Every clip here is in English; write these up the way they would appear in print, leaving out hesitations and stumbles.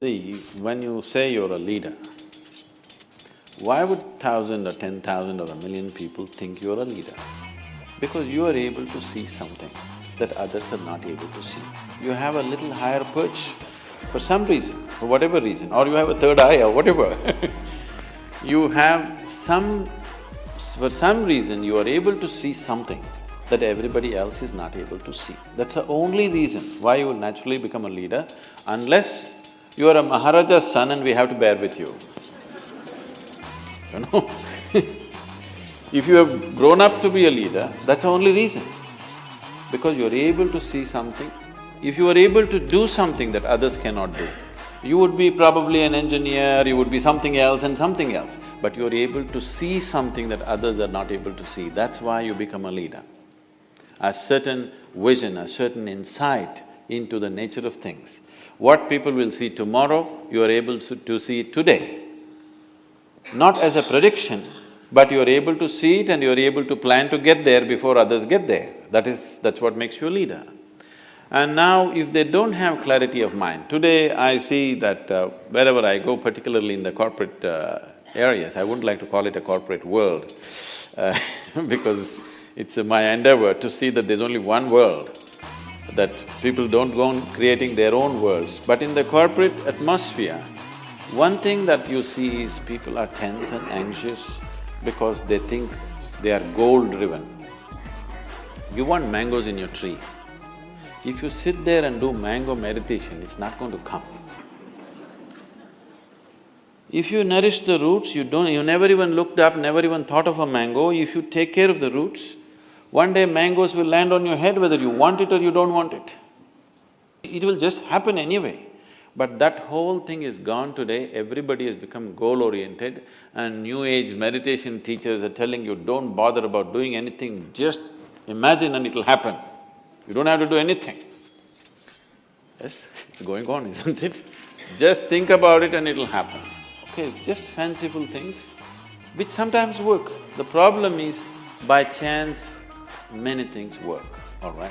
See, when you say you're a leader, why would 1,000 or 10,000 or 1,000,000 people think you're a leader? Because you are able to see something that others are not able to see. You have a little higher perch for some reason, for whatever reason, or you have a third eye or whatever you have for some reason you are able to see something that everybody else is not able to see. That's the only reason why you will naturally become a leader, unless you are a Maharaja's son and we have to bear with you, you know If you have grown up to be a leader, that's the only reason, because you're able to see something. If you are able to do something that others cannot do, you would be probably an engineer, you would be something else and something else, but you're able to see something that others are not able to see, that's why you become a leader. A certain vision, a certain insight into the nature of things. What people will see tomorrow, you are able to see it today. Not as a prediction, but you are able to see it and you are able to plan to get there before others get there. That's what makes you a leader. And now, if they don't have clarity of mind, today I see that wherever I go, particularly in the corporate areas, I wouldn't like to call it a corporate world because it's my endeavor to see that there's only one world, that people don't go on creating their own worlds. But in the corporate atmosphere, one thing that you see is people are tense and anxious because they think they are goal-driven. You want mangoes in your tree. If you sit there and do mango meditation, it's not going to come. If you nourish the roots, you never even looked up, never even thought of a mango, if you take care of the roots, one day mangoes will land on your head whether you want it or you don't want it. It will just happen anyway. But that whole thing is gone today, everybody has become goal-oriented, and new age meditation teachers are telling you, don't bother about doing anything, just imagine and it'll happen. You don't have to do anything. Yes, it's going on, isn't it? Just think about it and it'll happen. Okay, just fanciful things, which sometimes work. The problem is, by chance, many things work, all right?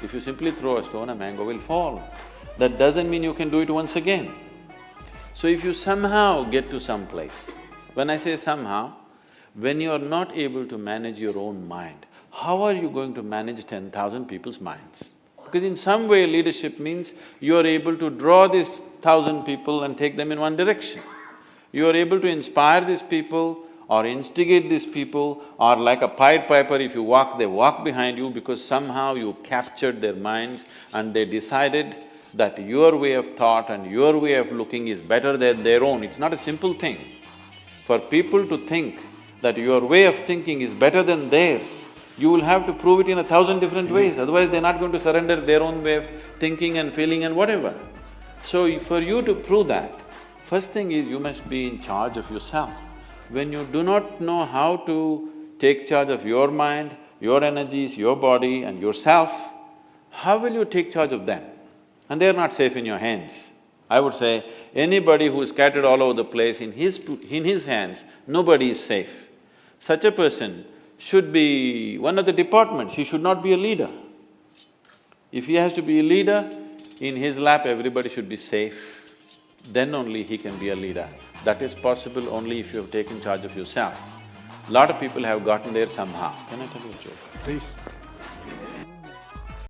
If you simply throw a stone, a mango will fall. That doesn't mean you can do it once again. So if you somehow get to some place, when I say somehow, when you are not able to manage your own mind, how are you going to manage 10,000 people's minds? Because in some way leadership means you are able to draw these 1,000 people and take them in one direction. You are able to inspire these people or instigate these people, or like a Pied Piper, if you walk, they walk behind you because somehow you captured their minds and they decided that your way of thought and your way of looking is better than their own. It's not a simple thing. For people to think that your way of thinking is better than theirs, you will have to prove it in 1,000 different ways, otherwise they're not going to surrender their own way of thinking and feeling and whatever. So for you to prove that, first thing is you must be in charge of yourself. When you do not know how to take charge of your mind, your energies, your body and yourself, how will you take charge of them? And they're not safe in your hands. I would say, anybody who is scattered all over the place, in his hands, nobody is safe. Such a person should be one of the departments, he should not be a leader. If he has to be a leader, in his lap everybody should be safe. Then only he can be a leader. That is possible only if you have taken charge of yourself. Lot of people have gotten there somehow. Can I tell you a joke? Please.